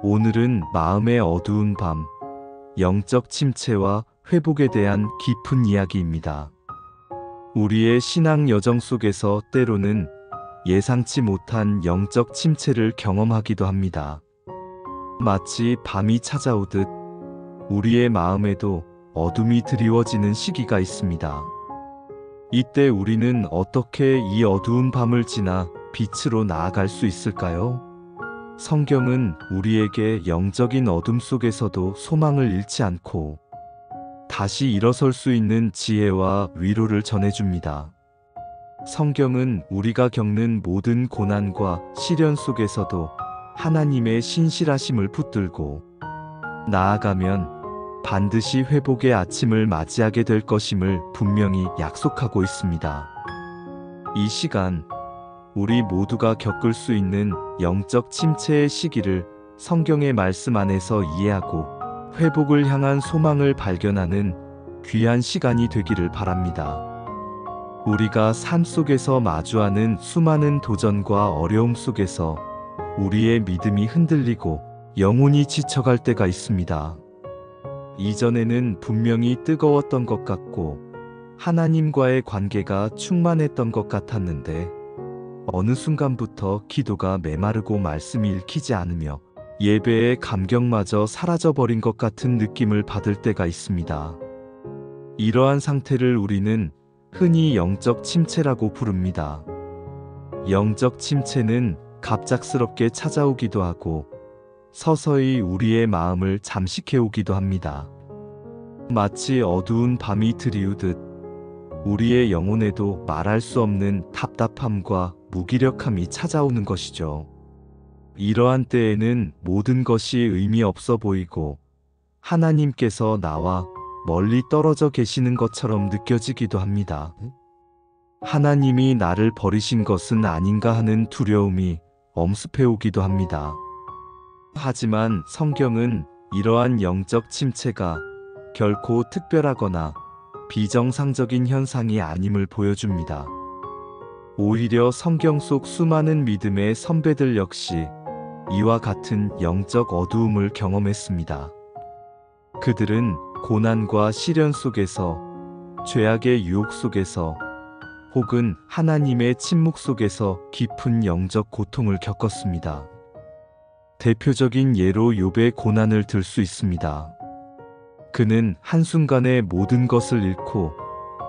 오늘은 마음의 어두운 밤, 영적 침체와 회복에 대한 깊은 이야기입니다. 우리의 신앙 여정 속에서 때로는 예상치 못한 영적 침체를 경험하기도 합니다. 마치 밤이 찾아오듯 우리의 마음에도 어둠이 드리워지는 시기가 있습니다. 이때 우리는 어떻게 이 어두운 밤을 지나 빛으로 나아갈 수 있을까요? 성경은 우리에게 영적인 어둠 속에서도 소망을 잃지 않고 다시 일어설 수 있는 지혜와 위로를 전해줍니다. 성경은 우리가 겪는 모든 고난과 시련 속에서도 하나님의 신실하심을 붙들고 나아가면 반드시 회복의 아침을 맞이하게 될 것임을 분명히 약속하고 있습니다. 이 시간, 우리 모두가 겪을 수 있는 영적 침체의 시기를 성경의 말씀 안에서 이해하고 회복을 향한 소망을 발견하는 귀한 시간이 되기를 바랍니다. 우리가 삶 속에서 마주하는 수많은 도전과 어려움 속에서 우리의 믿음이 흔들리고 영혼이 지쳐갈 때가 있습니다. 이전에는 분명히 뜨거웠던 것 같고 하나님과의 관계가 충만했던 것 같았는데 어느 순간부터 기도가 메마르고 말씀이 읽히지 않으며 예배의 감격마저 사라져버린 것 같은 느낌을 받을 때가 있습니다. 이러한 상태를 우리는 흔히 영적 침체라고 부릅니다. 영적 침체는 갑작스럽게 찾아오기도 하고 서서히 우리의 마음을 잠식해오기도 합니다. 마치 어두운 밤이 드리우듯 우리의 영혼에도 말할 수 없는 답답함과 무기력함이 찾아오는 것이죠. 이러한 때에는 모든 것이 의미 없어 보이고 하나님께서 나와 멀리 떨어져 계시는 것처럼 느껴지기도 합니다. 하나님이 나를 버리신 것은 아닌가 하는 두려움이 엄습해오기도 합니다. 하지만 성경은 이러한 영적 침체가 결코 특별하거나 비정상적인 현상이 아님을 보여줍니다. 오히려 성경 속 수많은 믿음의 선배들 역시 이와 같은 영적 어두움을 경험했습니다. 그들은 고난과 시련 속에서, 죄악의 유혹 속에서, 혹은 하나님의 침묵 속에서 깊은 영적 고통을 겪었습니다. 대표적인 예로 욥의 고난을 들 수 있습니다. 그는 한순간에 모든 것을 잃고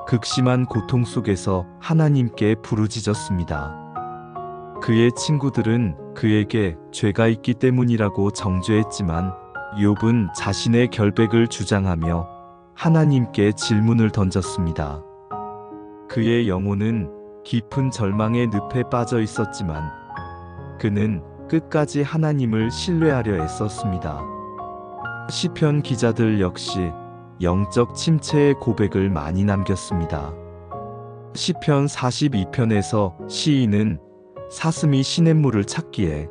극심한 고통 속에서 하나님께 부르짖었습니다. 그의 친구들은 그에게 죄가 있기 때문이라고 정죄했지만 욥은 자신의 결백을 주장하며 하나님께 질문을 던졌습니다. 그의 영혼은 깊은 절망의 늪에 빠져 있었지만 그는 끝까지 하나님을 신뢰하려 애썼습니다. 시편 기자들 역시 영적 침체의 고백을 많이 남겼습니다. 시편 42편에서 시인은 사슴이 시냇물을 찾기에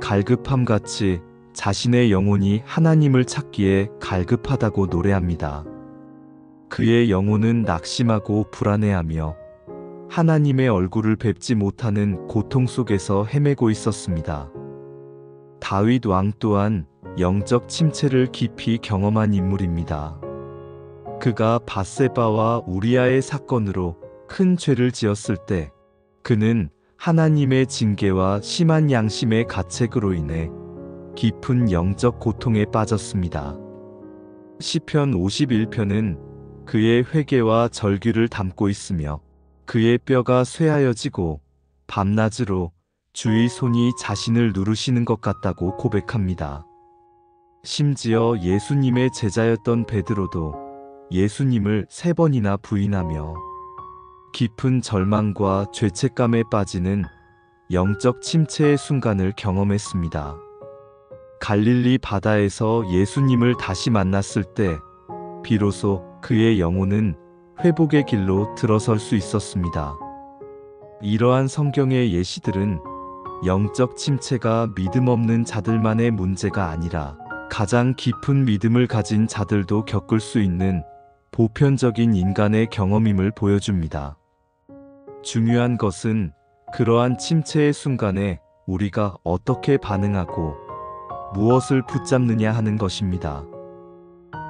갈급함같이 자신의 영혼이 하나님을 찾기에 갈급하다고 노래합니다. 그의 영혼은 낙심하고 불안해하며 하나님의 얼굴을 뵙지 못하는 고통 속에서 헤매고 있었습니다. 다윗 왕 또한 영적 침체를 깊이 경험한 인물입니다. 그가 밧세바와 우리아의 사건으로 큰 죄를 지었을 때 그는 하나님의 징계와 심한 양심의 가책으로 인해 깊은 영적 고통에 빠졌습니다. 시편 51편은 그의 회개와 절규를 담고 있으며 그의 뼈가 쇠하여지고 밤낮으로 주의 손이 자신을 누르시는 것 같다고 고백합니다. 심지어 예수님의 제자였던 베드로도 예수님을 3번이나 부인하며 깊은 절망과 죄책감에 빠지는 영적 침체의 순간을 경험했습니다. 갈릴리 바다에서 예수님을 다시 만났을 때 비로소 그의 영혼은 회복의 길로 들어설 수 있었습니다. 이러한 성경의 예시들은 영적 침체가 믿음 없는 자들만의 문제가 아니라 가장 깊은 믿음을 가진 자들도 겪을 수 있는 보편적인 인간의 경험임을 보여줍니다. 중요한 것은 그러한 침체의 순간에 우리가 어떻게 반응하고 무엇을 붙잡느냐 하는 것입니다.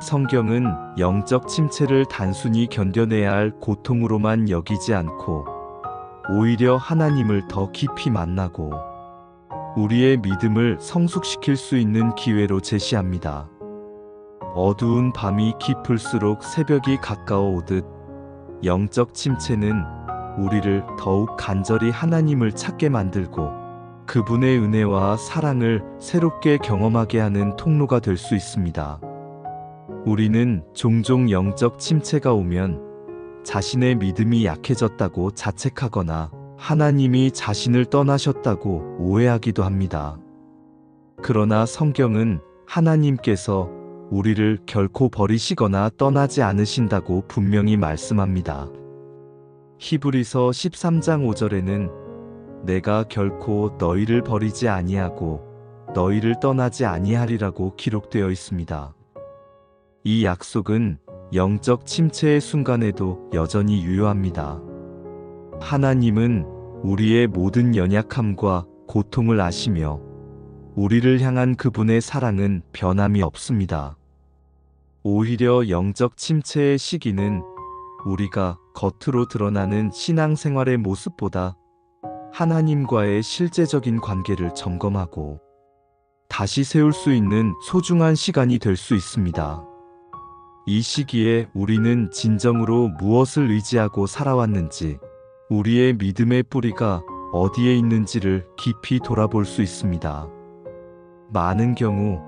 성경은 영적 침체를 단순히 견뎌내야 할 고통으로만 여기지 않고 오히려 하나님을 더 깊이 만나고 우리의 믿음을 성숙시킬 수 있는 기회로 제시합니다. 어두운 밤이 깊을수록 새벽이 가까워 오듯 영적 침체는 우리를 더욱 간절히 하나님을 찾게 만들고 그분의 은혜와 사랑을 새롭게 경험하게 하는 통로가 될 수 있습니다. 우리는 종종 영적 침체가 오면 자신의 믿음이 약해졌다고 자책하거나 하나님이 자신을 떠나셨다고 오해하기도 합니다. 그러나 성경은 하나님께서 우리를 결코 버리시거나 떠나지 않으신다고 분명히 말씀합니다. 히브리서 13장 5절에는 내가 결코 너희를 버리지 아니하고 너희를 떠나지 아니하리라고 기록되어 있습니다. 이 약속은 영적 침체의 순간에도 여전히 유효합니다. 하나님은 우리의 모든 연약함과 고통을 아시며 우리를 향한 그분의 사랑은 변함이 없습니다. 오히려 영적 침체의 시기는 우리가 겉으로 드러나는 신앙생활의 모습보다 하나님과의 실제적인 관계를 점검하고 다시 세울 수 있는 소중한 시간이 될 수 있습니다. 이 시기에 우리는 진정으로 무엇을 의지하고 살아왔는지, 우리의 믿음의 뿌리가 어디에 있는지를 깊이 돌아볼 수 있습니다. 많은 경우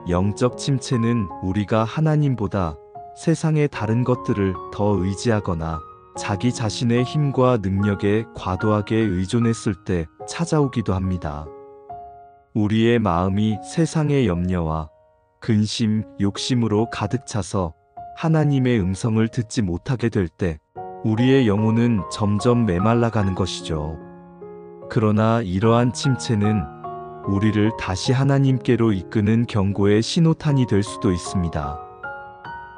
영적 침체는 우리가 하나님보다 세상의 다른 것들을 더 의지하거나 자기 자신의 힘과 능력에 과도하게 의존했을 때 찾아오기도 합니다. 우리의 마음이 세상의 염려와 근심, 욕심으로 가득 차서 하나님의 음성을 듣지 못하게 될 때 우리의 영혼은 점점 메말라가는 것이죠. 그러나 이러한 침체는 우리를 다시 하나님께로 이끄는 경고의 신호탄이 될 수도 있습니다.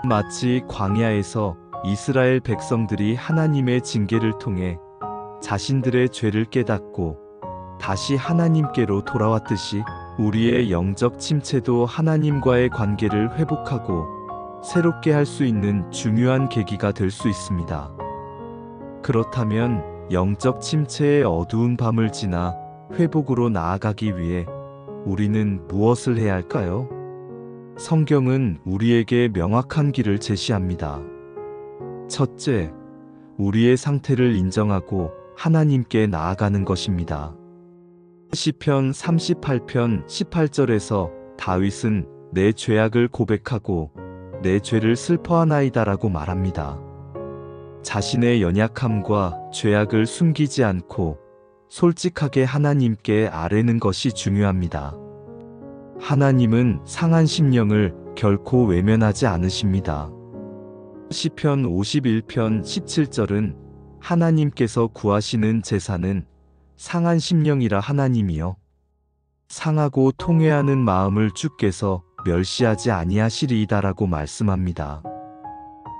마치 광야에서 이스라엘 백성들이 하나님의 징계를 통해 자신들의 죄를 깨닫고 다시 하나님께로 돌아왔듯이 우리의 영적 침체도 하나님과의 관계를 회복하고 새롭게 할 수 있는 중요한 계기가 될 수 있습니다. 그렇다면 영적 침체의 어두운 밤을 지나 회복으로 나아가기 위해 우리는 무엇을 해야 할까요? 성경은 우리에게 명확한 길을 제시합니다. 첫째, 우리의 상태를 인정하고 하나님께 나아가는 것입니다. 시편 38편 18절에서 다윗은 내 죄악을 고백하고 내 죄를 슬퍼하나이다라고 말합니다. 자신의 연약함과 죄악을 숨기지 않고 솔직하게 하나님께 아뢰는 것이 중요합니다. 하나님은 상한 심령을 결코 외면하지 않으십니다. 시편 51편 17절은 하나님께서 구하시는 제사는 상한 심령이라 하나님이여 상하고 통회하는 마음을 주께서 멸시하지 아니하시리이다라고 말씀합니다.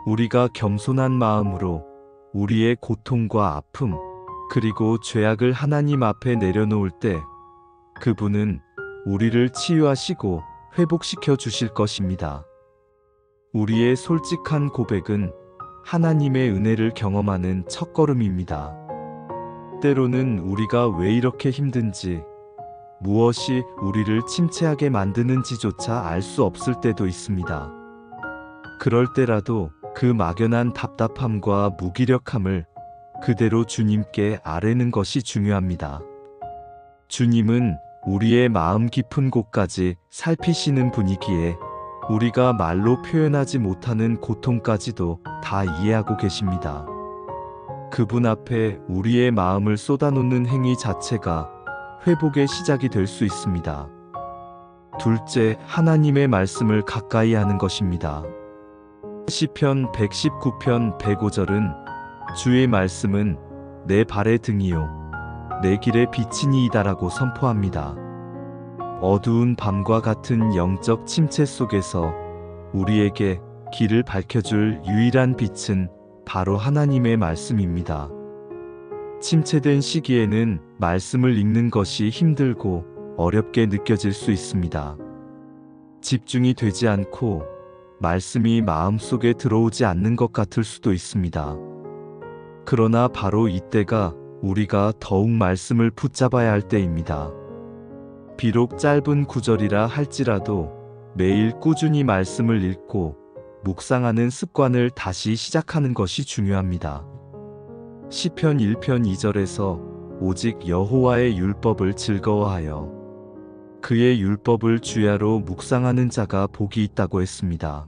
우리가 겸손한 마음으로 우리의 고통과 아픔 그리고 죄악을 하나님 앞에 내려놓을 때 그분은 우리를 치유하시고 회복시켜 주실 것입니다. 우리의 솔직한 고백은 하나님의 은혜를 경험하는 첫걸음입니다. 때로는 우리가 왜 이렇게 힘든지, 무엇이 우리를 침체하게 만드는지조차 알 수 없을 때도 있습니다. 그럴 때라도 그 막연한 답답함과 무기력함을 그대로 주님께 아뢰는 것이 중요합니다. 주님은 우리의 마음 깊은 곳까지 살피시는 분이기에 우리가 말로 표현하지 못하는 고통까지도 다 이해하고 계십니다. 그분 앞에 우리의 마음을 쏟아놓는 행위 자체가 회복의 시작이 될 수 있습니다. 둘째, 하나님의 말씀을 가까이 하는 것입니다. 시편 119편 105절은 주의 말씀은 내 발의 등이요 내 길의 빛이니이다라고 선포합니다. 어두운 밤과 같은 영적 침체 속에서 우리에게 길을 밝혀줄 유일한 빛은 바로 하나님의 말씀입니다. 침체된 시기에는 말씀을 읽는 것이 힘들고 어렵게 느껴질 수 있습니다. 집중이 되지 않고 말씀이 마음속에 들어오지 않는 것 같을 수도 있습니다. 그러나 바로 이때가 우리가 더욱 말씀을 붙잡아야 할 때입니다. 비록 짧은 구절이라 할지라도 매일 꾸준히 말씀을 읽고 묵상하는 습관을 다시 시작하는 것이 중요합니다. 시편 1편 2절에서 오직 여호와의 율법을 즐거워하여 그의 율법을 주야로 묵상하는 자가 복이 있다고 했습니다.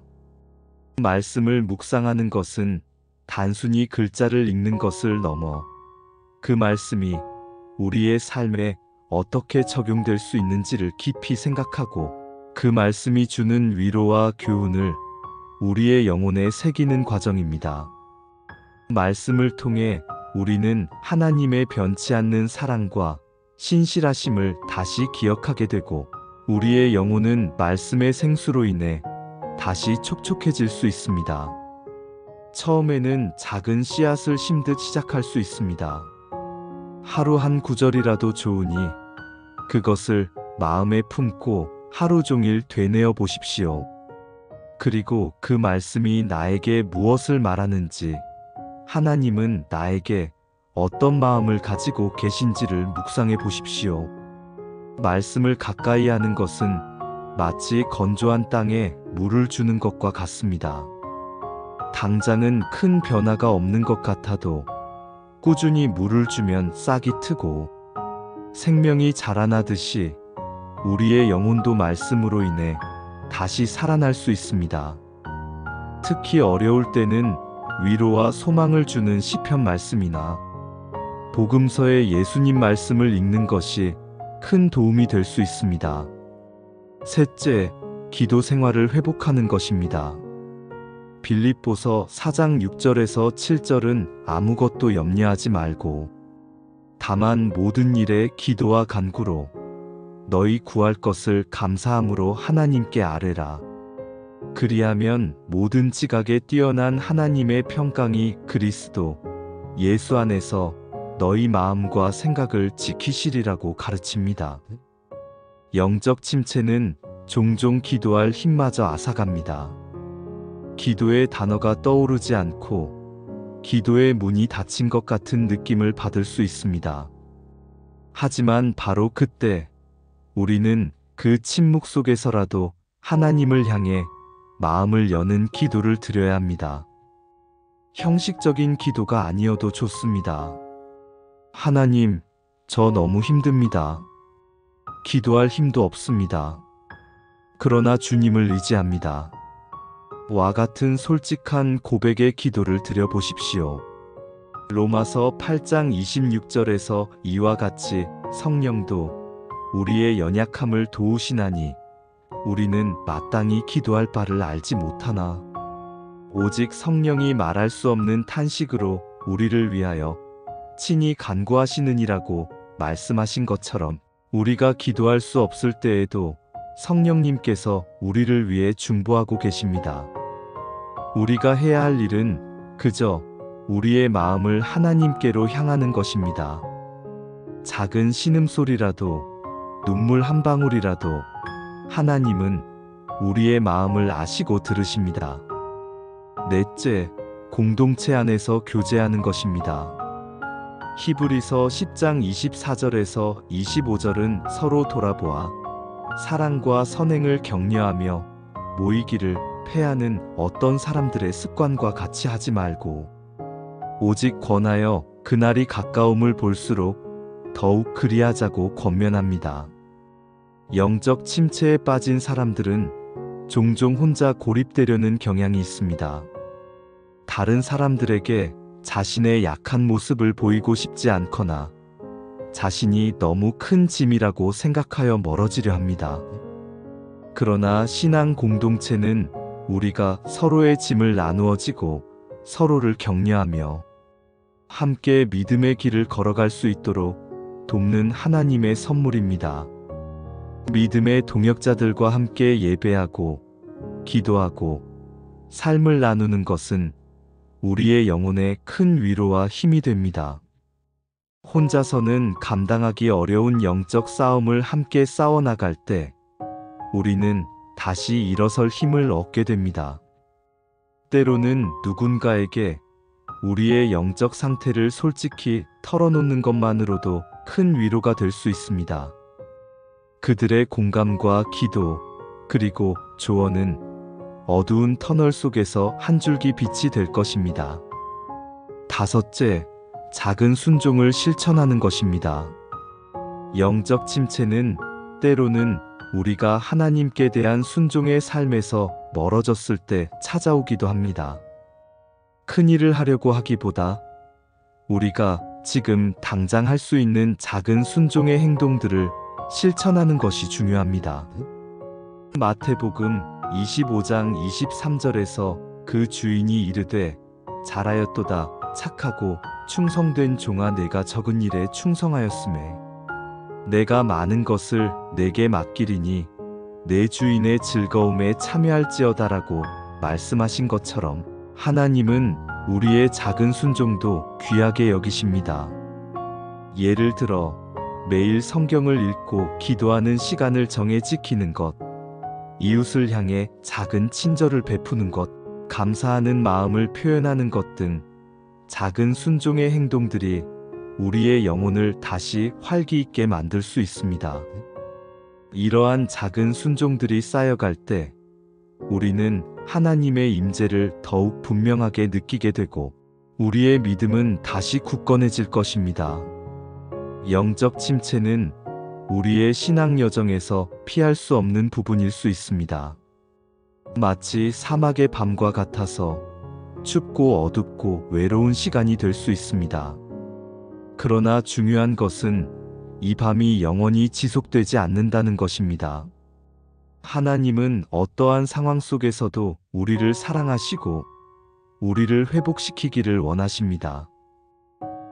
말씀을 묵상하는 것은 단순히 글자를 읽는 것을 넘어 그 말씀이 우리의 삶에 어떻게 적용될 수 있는지를 깊이 생각하고 그 말씀이 주는 위로와 교훈을 우리의 영혼에 새기는 과정입니다. 말씀을 통해 우리는 하나님의 변치 않는 사랑과 신실하심을 다시 기억하게 되고 우리의 영혼은 말씀의 생수로 인해 다시 촉촉해질 수 있습니다. 처음에는 작은 씨앗을 심듯 시작할 수 있습니다. 하루 한 구절이라도 좋으니 그것을 마음에 품고 하루 종일 되뇌어 보십시오. 그리고 그 말씀이 나에게 무엇을 말하는지, 하나님은 나에게 어떤 마음을 가지고 계신지를 묵상해 보십시오. 말씀을 가까이 하는 것은 마치 건조한 땅에 물을 주는 것과 같습니다. 당장은 큰 변화가 없는 것 같아도 꾸준히 물을 주면 싹이 트고 생명이 자라나듯이 우리의 영혼도 말씀으로 인해 다시 살아날 수 있습니다. 특히 어려울 때는 위로와 소망을 주는 시편 말씀이나 복음서의 예수님 말씀을 읽는 것이 큰 도움이 될 수 있습니다. 셋째, 기도 생활을 회복하는 것입니다. 빌립보서 4장 6절에서 7절은 아무것도 염려하지 말고 다만 모든 일에 기도와 간구로 너희 구할 것을 감사함으로 하나님께 아뢰라. 그리하면 모든 지각에 뛰어난 하나님의 평강이 그리스도 예수 안에서 너희 마음과 생각을 지키시리라고 가르칩니다. 영적 침체는 종종 기도할 힘마저 앗아갑니다. 기도의 단어가 떠오르지 않고 기도의 문이 닫힌 것 같은 느낌을 받을 수 있습니다. 하지만 바로 그때 우리는 그 침묵 속에서라도 하나님을 향해 마음을 여는 기도를 드려야 합니다. 형식적인 기도가 아니어도 좋습니다. 하나님, 저 너무 힘듭니다. 기도할 힘도 없습니다. 그러나 주님을 의지합니다. 와 같은 솔직한 고백의 기도를 드려보십시오. 로마서 8장 26절에서 이와 같이 성령도 우리의 연약함을 도우시나니 우리는 마땅히 기도할 바를 알지 못하나 오직 성령이 말할 수 없는 탄식으로 우리를 위하여 친히 간구하시느니라고 말씀하신 것처럼 우리가 기도할 수 없을 때에도 성령님께서 우리를 위해 중보하고 계십니다. 우리가 해야 할 일은 그저 우리의 마음을 하나님께로 향하는 것입니다. 작은 신음소리라도 눈물 한 방울이라도 하나님은 우리의 마음을 아시고 들으십니다. 넷째, 공동체 안에서 교제하는 것입니다. 히브리서 10장 24절에서 25절은 서로 돌아보아 사랑과 선행을 격려하며 모이기를 패하는 어떤 사람들의 습관과 같이 하지 말고 오직 권하여 그날이 가까움을 볼수록 더욱 그리하자고 권면합니다. 영적 침체에 빠진 사람들은 종종 혼자 고립되려는 경향이 있습니다. 다른 사람들에게 자신의 약한 모습을 보이고 싶지 않거나 자신이 너무 큰 짐이라고 생각하여 멀어지려 합니다. 그러나 신앙 공동체는 우리가 서로의 짐을 나누어 지고 서로를 격려하며 함께 믿음의 길을 걸어갈 수 있도록 돕는 하나님의 선물입니다. 믿음의 동역자들과 함께 예배하고 기도하고 삶을 나누는 것은 우리의 영혼에 큰 위로와 힘이 됩니다. 혼자서는 감당하기 어려운 영적 싸움을 함께 싸워나갈 때 우리는 다시 일어설 힘을 얻게 됩니다. 때로는 누군가에게 우리의 영적 상태를 솔직히 털어놓는 것만으로도 큰 위로가 될 수 있습니다. 그들의 공감과 기도, 그리고 조언은 어두운 터널 속에서 한 줄기 빛이 될 것입니다. 다섯째, 작은 순종을 실천하는 것입니다. 영적 침체는 때로는 우리가 하나님께 대한 순종의 삶에서 멀어졌을 때 찾아오기도 합니다. 큰 일을 하려고 하기보다 우리가 지금 당장 할 수 있는 작은 순종의 행동들을 실천하는 것이 중요합니다. 마태복음 25장 23절에서 그 주인이 이르되 잘하였도다 착하고 충성된 종아 내가 적은 일에 충성하였음에 내가 많은 것을 내게 맡기리니 내 주인의 즐거움에 참여할지어다라고 말씀하신 것처럼 하나님은 우리의 작은 순종도 귀하게 여기십니다. 예를 들어 매일 성경을 읽고 기도하는 시간을 정해 지키는 것, 이웃을 향해 작은 친절을 베푸는 것, 감사하는 마음을 표현하는 것 등 작은 순종의 행동들이 우리의 영혼을 다시 활기 있게 만들 수 있습니다. 이러한 작은 순종들이 쌓여갈 때 우리는 하나님의 임재를 더욱 분명하게 느끼게 되고 우리의 믿음은 다시 굳건해질 것입니다. 영적 침체는 우리의 신앙 여정에서 피할 수 없는 부분일 수 있습니다. 마치 사막의 밤과 같아서 춥고 어둡고 외로운 시간이 될 수 있습니다. 그러나 중요한 것은 이 밤이 영원히 지속되지 않는다는 것입니다. 하나님은 어떠한 상황 속에서도 우리를 사랑하시고 우리를 회복시키기를 원하십니다.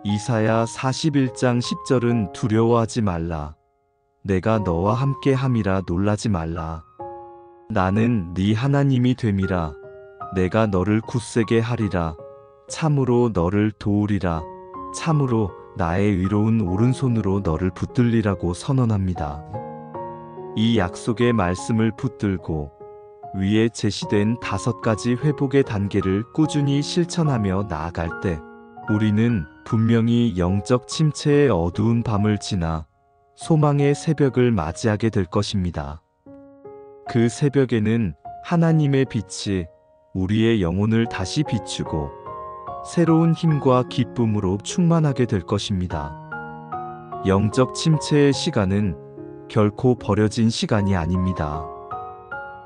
이사야 41장 10절은 두려워하지 말라. 내가 너와 함께 함이라 놀라지 말라. 나는 네 하나님이 됨이라. 내가 너를 굳세게 하리라. 참으로 너를 도우리라. 참으로 나의 의로운 오른손으로 너를 붙들리라고 선언합니다. 이 약속의 말씀을 붙들고 위에 제시된 5가지 회복의 단계를 꾸준히 실천하며 나아갈 때 우리는 분명히 영적 침체의 어두운 밤을 지나 소망의 새벽을 맞이하게 될 것입니다. 그 새벽에는 하나님의 빛이 우리의 영혼을 다시 비추고 새로운 힘과 기쁨으로 충만하게 될 것입니다. 영적 침체의 시간은 결코 버려진 시간이 아닙니다.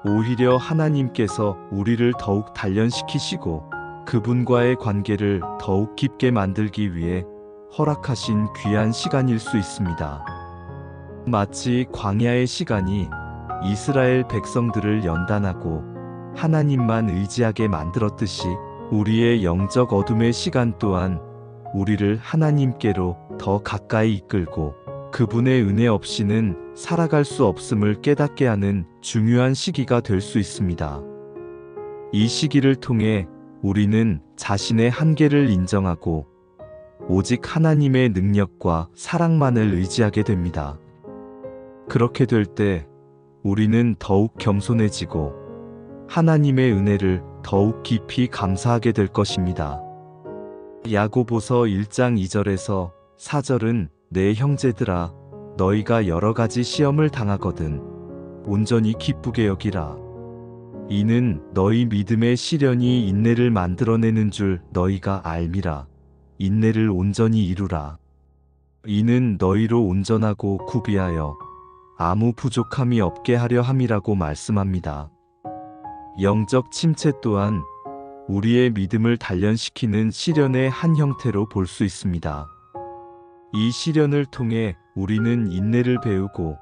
오히려 하나님께서 우리를 더욱 단련시키시고 그분과의 관계를 더욱 깊게 만들기 위해 허락하신 귀한 시간일 수 있습니다. 마치 광야의 시간이 이스라엘 백성들을 연단하고 하나님만 의지하게 만들었듯이 우리의 영적 어둠의 시간 또한 우리를 하나님께로 더 가까이 이끌고 그분의 은혜 없이는 살아갈 수 없음을 깨닫게 하는 중요한 시기가 될 수 있습니다. 이 시기를 통해 우리는 자신의 한계를 인정하고 오직 하나님의 능력과 사랑만을 의지하게 됩니다. 그렇게 될 때 우리는 더욱 겸손해지고 하나님의 은혜를 더욱 깊이 감사하게 될 것입니다. 야고보서 1장 2절에서 4절은 내 형제들아 너희가 여러 가지 시험을 당하거든 온전히 기쁘게 여기라. 이는 너희 믿음의 시련이 인내를 만들어내는 줄 너희가 알미라. 인내를 온전히 이루라. 이는 너희로 온전하고 구비하여 아무 부족함이 없게 하려 함이라고 말씀합니다. 영적 침체 또한 우리의 믿음을 단련시키는 시련의 한 형태로 볼 수 있습니다. 이 시련을 통해 우리는 인내를 배우고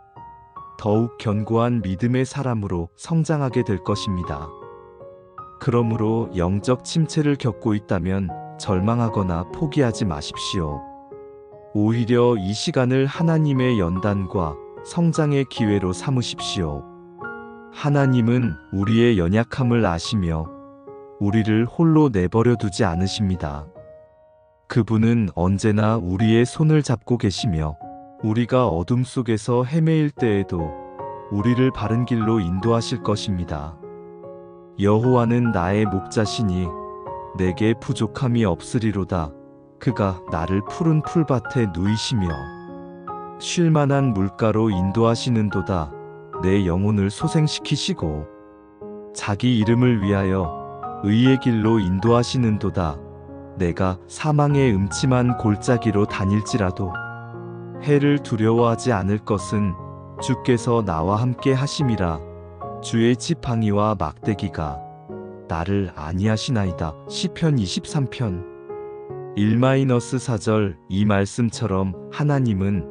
더욱 견고한 믿음의 사람으로 성장하게 될 것입니다. 그러므로 영적 침체를 겪고 있다면 절망하거나 포기하지 마십시오. 오히려 이 시간을 하나님의 연단과 성장의 기회로 삼으십시오. 하나님은 우리의 연약함을 아시며 우리를 홀로 내버려 두지 않으십니다. 그분은 언제나 우리의 손을 잡고 계시며 우리가 어둠 속에서 헤매일 때에도 우리를 바른 길로 인도하실 것입니다. 여호와는 나의 목자시니 내게 부족함이 없으리로다. 그가 나를 푸른 풀밭에 누이시며 쉴 만한 물가로 인도하시는도다. 내 영혼을 소생시키시고 자기 이름을 위하여 의의 길로 인도하시는도다. 내가 사망의 음침한 골짜기로 다닐지라도 해를 두려워하지 않을 것은 주께서 나와 함께 하심이라. 주의 지팡이와 막대기가 나를 안위하시나이다. 시편 23편 1-4절. 이 말씀처럼 하나님은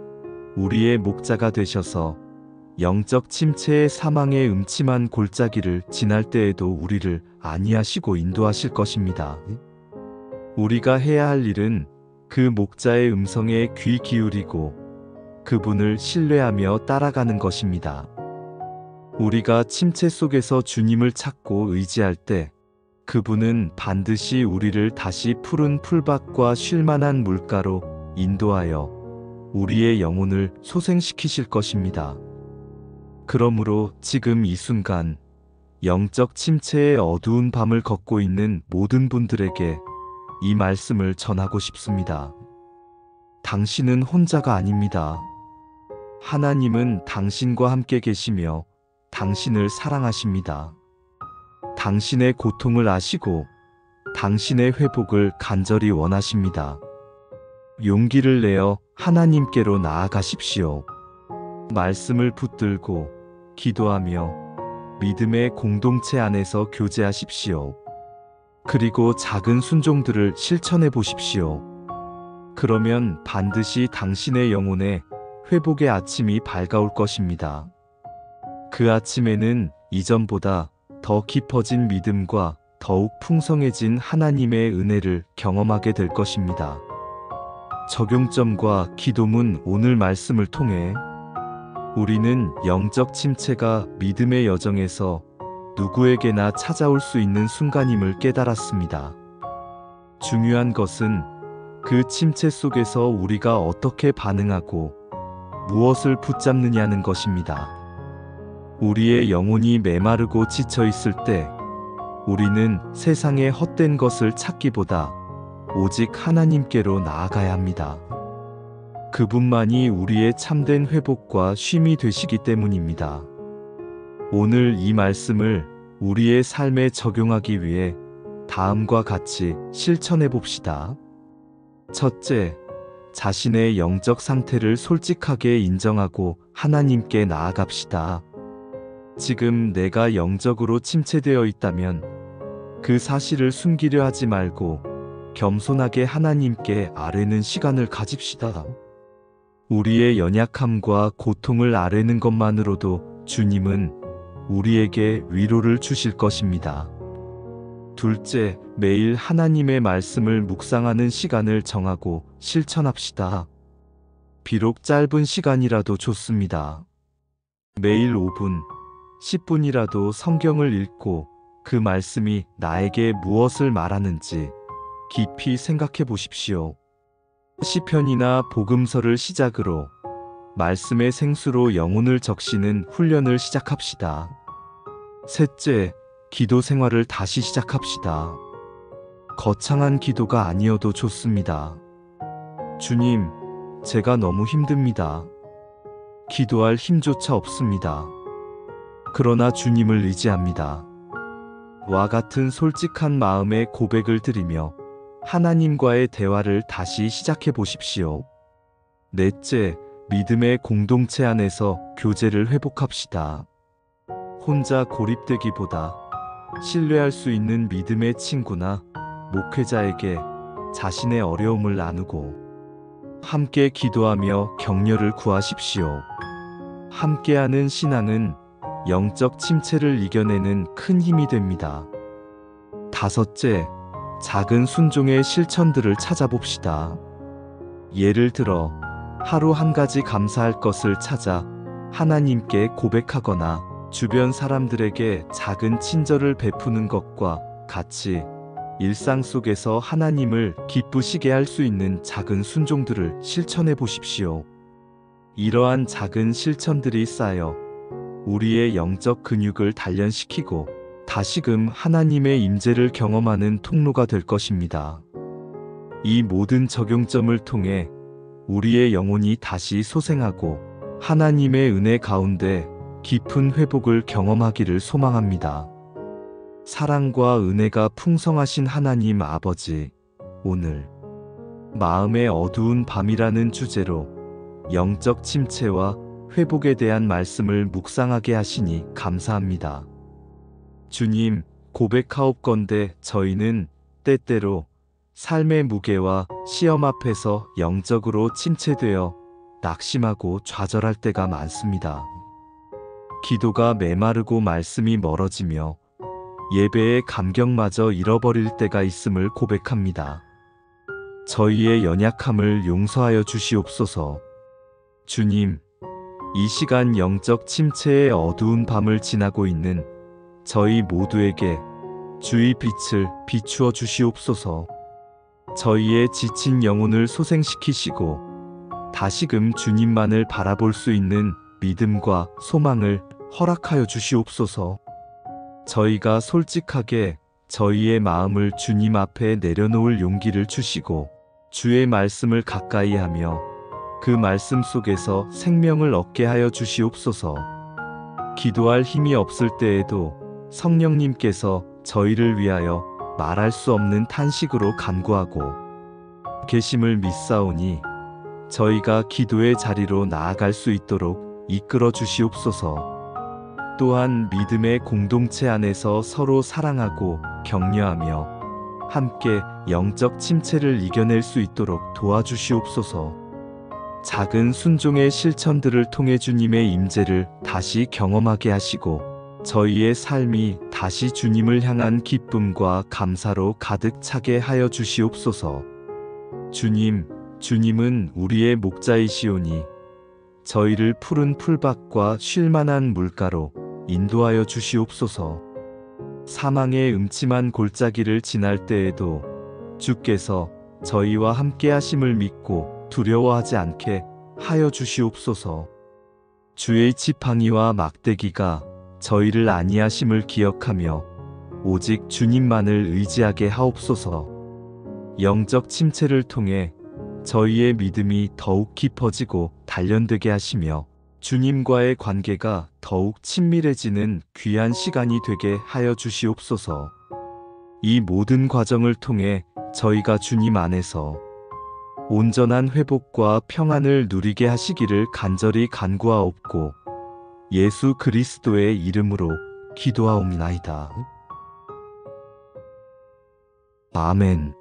우리의 목자가 되셔서 영적 침체의 사망의 음침한 골짜기를 지날 때에도 우리를 안위하시고 인도하실 것입니다. 우리가 해야 할 일은 그 목자의 음성에 귀 기울이고 그분을 신뢰하며 따라가는 것입니다. 우리가 침체 속에서 주님을 찾고 의지할 때 그분은 반드시 우리를 다시 푸른 풀밭과 쉴만한 물가로 인도하여 우리의 영혼을 소생시키실 것입니다. 그러므로 지금 이 순간 영적 침체의 어두운 밤을 걷고 있는 모든 분들에게 이 말씀을 전하고 싶습니다. 당신은 혼자가 아닙니다. 하나님은 당신과 함께 계시며 당신을 사랑하십니다. 당신의 고통을 아시고 당신의 회복을 간절히 원하십니다. 용기를 내어 하나님께로 나아가십시오. 말씀을 붙들고 기도하며 믿음의 공동체 안에서 교제하십시오. 그리고 작은 순종들을 실천해 보십시오. 그러면 반드시 당신의 영혼에 회복의 아침이 밝아올 것입니다. 그 아침에는 이전보다 더 깊어진 믿음과 더욱 풍성해진 하나님의 은혜를 경험하게 될 것입니다. 적용점과 기도문. 오늘 말씀을 통해 우리는 영적 침체가 믿음의 여정에서 누구에게나 찾아올 수 있는 순간임을 깨달았습니다. 중요한 것은 그 침체 속에서 우리가 어떻게 반응하고 무엇을 붙잡느냐는 것입니다. 우리의 영혼이 메마르고 지쳐 있을 때 우리는 세상의 헛된 것을 찾기보다 오직 하나님께로 나아가야 합니다. 그분만이 우리의 참된 회복과 쉼이 되시기 때문입니다. 오늘 이 말씀을 우리의 삶에 적용하기 위해 다음과 같이 실천해 봅시다. 첫째, 자신의 영적 상태를 솔직하게 인정하고 하나님께 나아갑시다. 지금 내가 영적으로 침체되어 있다면 그 사실을 숨기려 하지 말고 겸손하게 하나님께 아뢰는 시간을 가집시다. 우리의 연약함과 고통을 아뢰는 것만으로도 주님은 우리에게 위로를 주실 것입니다. 둘째, 매일 하나님의 말씀을 묵상하는 시간을 정하고 실천합시다. 비록 짧은 시간이라도 좋습니다. 매일 5분, 10분이라도 성경을 읽고 그 말씀이 나에게 무엇을 말하는지 깊이 생각해 보십시오. 시편이나 복음서를 시작으로 말씀의 생수로 영혼을 적시는 훈련을 시작합시다. 셋째, 기도 생활을 다시 시작합시다. 거창한 기도가 아니어도 좋습니다. 주님, 제가 너무 힘듭니다. 기도할 힘조차 없습니다. 그러나 주님을 의지합니다. 와 같은 솔직한 마음의 고백을 드리며 하나님과의 대화를 다시 시작해 보십시오. 넷째, 믿음의 공동체 안에서 교제를 회복합시다. 혼자 고립되기보다 신뢰할 수 있는 믿음의 친구나 목회자에게 자신의 어려움을 나누고 함께 기도하며 격려를 구하십시오. 함께하는 신앙은 영적 침체를 이겨내는 큰 힘이 됩니다. 다섯째, 작은 순종의 실천들을 찾아봅시다. 예를 들어 하루 한 가지 감사할 것을 찾아 하나님께 고백하거나 주변 사람들에게 작은 친절을 베푸는 것과 같이 일상 속에서 하나님을 기쁘시게 할 수 있는 작은 순종들을 실천해 보십시오. 이러한 작은 실천들이 쌓여 우리의 영적 근육을 단련시키고 다시금 하나님의 임재를 경험하는 통로가 될 것입니다. 이 모든 적용점을 통해 우리의 영혼이 다시 소생하고 하나님의 은혜 가운데 깊은 회복을 경험하기를 소망합니다. 사랑과 은혜가 풍성하신 하나님 아버지, 오늘 마음의 어두운 밤이라는 주제로 영적 침체와 회복에 대한 말씀을 묵상하게 하시니 감사합니다. 주님, 고백하옵건대 저희는 때때로 삶의 무게와 시험 앞에서 영적으로 침체되어 낙심하고 좌절할 때가 많습니다. 기도가 메마르고 말씀이 멀어지며 예배의 감격마저 잃어버릴 때가 있음을 고백합니다. 저희의 연약함을 용서하여 주시옵소서. 주님, 이 시간 영적 침체의 어두운 밤을 지나고 있는 저희 모두에게 주의 빛을 비추어 주시옵소서. 저희의 지친 영혼을 소생시키시고 다시금 주님만을 바라볼 수 있는 믿음과 소망을 허락하여 주시옵소서. 저희가 솔직하게 저희의 마음을 주님 앞에 내려놓을 용기를 주시고 주의 말씀을 가까이 하며 그 말씀 속에서 생명을 얻게 하여 주시옵소서. 기도할 힘이 없을 때에도 성령님께서 저희를 위하여 말할 수 없는 탄식으로 간구하고 계심을 믿사오니 저희가 기도의 자리로 나아갈 수 있도록 이끌어 주시옵소서. 또한 믿음의 공동체 안에서 서로 사랑하고 격려하며 함께 영적 침체를 이겨낼 수 있도록 도와주시옵소서. 작은 순종의 실천들을 통해 주님의 임재를 다시 경험하게 하시고 저희의 삶이 다시 주님을 향한 기쁨과 감사로 가득 차게 하여 주시옵소서. 주님, 주님은 우리의 목자이시오니 저희를 푸른 풀밭과 쉴만한 물가로 인도하여 주시옵소서. 사망의 음침한 골짜기를 지날 때에도 주께서 저희와 함께 하심을 믿고 두려워하지 않게 하여 주시옵소서. 주의 지팡이와 막대기가 저희를 안위하심을 기억하며 오직 주님만을 의지하게 하옵소서. 영적 침체를 통해 저희의 믿음이 더욱 깊어지고 단련되게 하시며 주님과의 관계가 더욱 친밀해지는 귀한 시간이 되게 하여 주시옵소서. 이 모든 과정을 통해 저희가 주님 안에서 온전한 회복과 평안을 누리게 하시기를 간절히 간구하옵고 예수 그리스도의 이름으로 기도하옵나이다. 아멘.